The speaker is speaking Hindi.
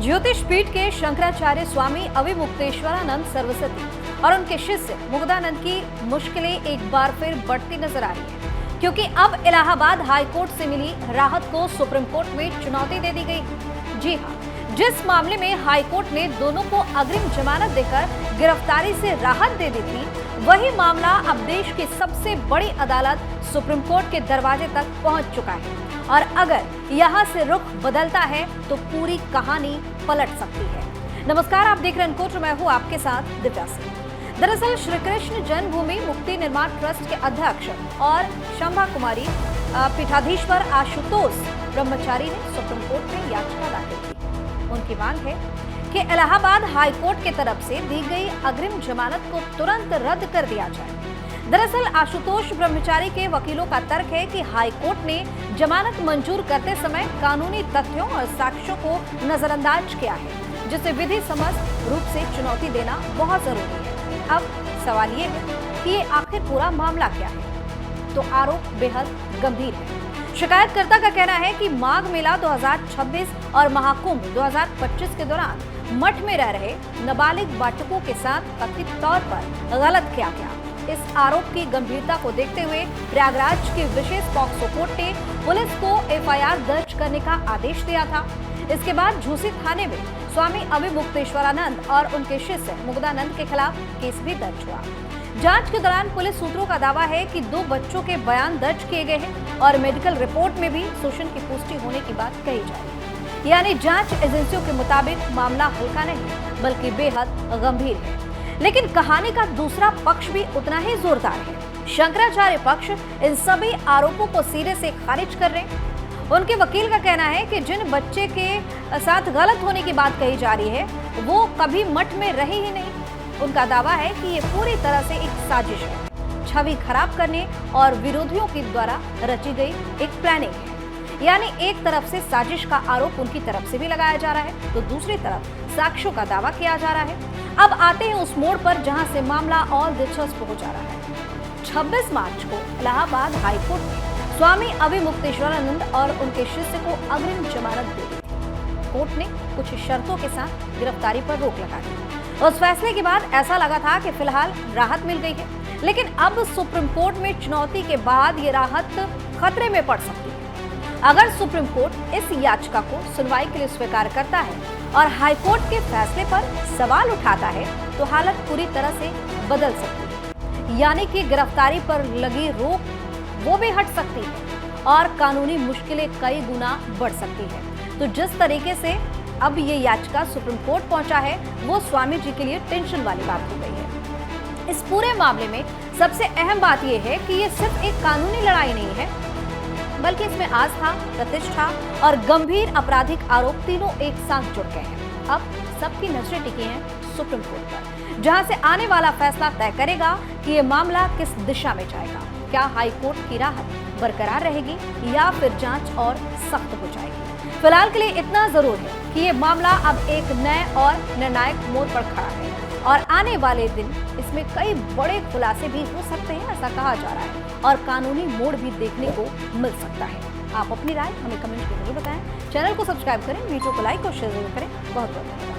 ज्योतिष पीठ के शंकराचार्य स्वामी अविमुक्तेश्वरानंद सरस्वती और उनके शिष्य मुग्धानंद की मुश्किलें एक बार फिर बढ़ती नजर आ रही है, क्योंकि अब इलाहाबाद हाई कोर्ट से मिली राहत को सुप्रीम कोर्ट में चुनौती दे दी गई। जी हां, जिस मामले में हाई कोर्ट ने दोनों को अग्रिम जमानत देकर गिरफ्तारी से राहत दे दी थी, वही मामला अब देश की सबसे बड़ी अदालत सुप्रीम कोर्ट के दरवाजे तक पहुंच चुका है। और अगर यहां से रुख बदलता है तो पूरी कहानी पलट सकती है। नमस्कार, आप देख रहे हैं अनकोट, मैं हूं आपके साथ दिव्या सिंह। दरअसल श्री कृष्ण जन्मभूमि मुक्ति निर्माण ट्रस्ट के अध्यक्ष और शंभा कुमारी पीठाधीश्वर आशुतोष ब्रह्मचारी ने सुप्रीम कोर्ट में याचिका दाखिल की। उनकी मांग है कि इलाहाबाद हाई कोर्ट की तरफ से दी गई अग्रिम जमानत को तुरंत रद्द कर दिया जाए। दरअसल आशुतोष ब्रह्मचारी के वकीलों का तर्क है कि हाई कोर्ट ने जमानत मंजूर करते समय कानूनी तथ्यों और साक्ष्यों को नजरअंदाज किया है, जिसे विधि सम्मत रूप से चुनौती देना बहुत जरूरी है। अब सवाल ये है कि ये आखिर पूरा मामला क्या है? तो आरोप बेहद गंभीर है। शिकायतकर्ता का कहना है कि माघ मेला 2026 और महाकुंभ 2025 के दौरान मठ में रह रहे नाबालिग बाटकों के साथ कथित तौर पर गलत किया गया। इस आरोप की गंभीरता को देखते हुए प्रयागराज के विशेष पॉक्सो कोर्ट ने पुलिस को एफआईआर दर्ज करने का आदेश दिया था। इसके बाद झूसी थाने में स्वामी अविमुक्तेश्वरानंद और उनके शिष्य मुग्धानंद के खिलाफ केस भी दर्ज हुआ। जांच के दौरान पुलिस सूत्रों का दावा है कि 2 बच्चों के बयान दर्ज किए गए हैं और मेडिकल रिपोर्ट में भी शोषण की पुष्टि होने की बात कही जा रही है। यानी जांच एजेंसियों के मुताबिक मामला हल्का नहीं बल्कि बेहद गंभीर है। लेकिन कहानी का दूसरा पक्ष भी उतना ही जोरदार है। शंकराचार्य पक्ष इन सभी आरोपों को सिरे से खारिज कर रहे हैं। उनके वकील का कहना है कि जिन बच्चे के साथ गलत होने की बात कही जा रही है वो कभी मठ में रहे ही नहीं। उनका दावा है कि ये पूरी तरह से एक साजिश है, छवि खराब करने और विरोधियों के द्वारा रची गई एक प्लानिंग है। यानी एक तरफ से साजिश का आरोप उनकी तरफ से भी लगाया जा रहा है, तो दूसरी तरफ साक्ष्यों का दावा किया जा रहा है। अब आते हैं उस मोड़ पर जहां से मामला और दिलचस्प हो जा रहा है। 26 मार्च को इलाहाबाद हाई कोर्ट ने स्वामी अविमुक्तेश्वरानंद और उनके शिष्य को अग्रिम जमानत दे दी थी। कोर्ट ने कुछ शर्तों के साथ गिरफ्तारी पर रोक लगा दी। उस फैसले के बाद ऐसा लगा था कि फिलहाल राहत मिल गई है, लेकिन अब सुप्रीम कोर्ट में चुनौती के बाद ये राहत खतरे में पड़ सकती है। अगर सुप्रीम कोर्ट इस याचिका को सुनवाई के लिए स्वीकार करता है और हाई कोर्ट के फैसले पर सवाल उठाता है तो हालत पूरी तरह से बदल सकती है। यानी कि गिरफ्तारी पर लगी रोक वो भी हट सकती है और कानूनी मुश्किलें कई गुना बढ़ सकती है। तो जिस तरीके से अब ये याचिका सुप्रीम कोर्ट पहुंचा है वो स्वामी जी के लिए टेंशन वाली बात हो गई है। इस पूरे मामले में सबसे अहम बात यह है कि ये सिर्फ एक कानूनी लड़ाई नहीं है, बल्कि इसमें आस्था, प्रतिष्ठा और गंभीर आपराधिक आरोप तीनों एक साथ जुड़ गए हैं। अब सबकी नजरें टिकी हैं सुप्रीम कोर्ट पर, जहां से आने वाला फैसला तय करेगा कि ये मामला किस दिशा में जाएगा। क्या हाई कोर्ट की राहत बरकरार रहेगी या फिर जांच और सख्त हो जाएगी? फिलहाल के लिए इतना जरूर है कि ये मामला अब एक नए और निर्णायक मोड़ पर खड़ा है और आने वाले दिन इसमें कई बड़े खुलासे भी हो सकते हैं, ऐसा कहा जा रहा है, और कानूनी मोड़ भी देखने को मिल सकता है। आप अपनी राय हमें कमेंट में जरूर बताएं। चैनल को सब्सक्राइब करें, वीडियो को लाइक और शेयर जरूर करें। बहुत बहुत धन्यवाद।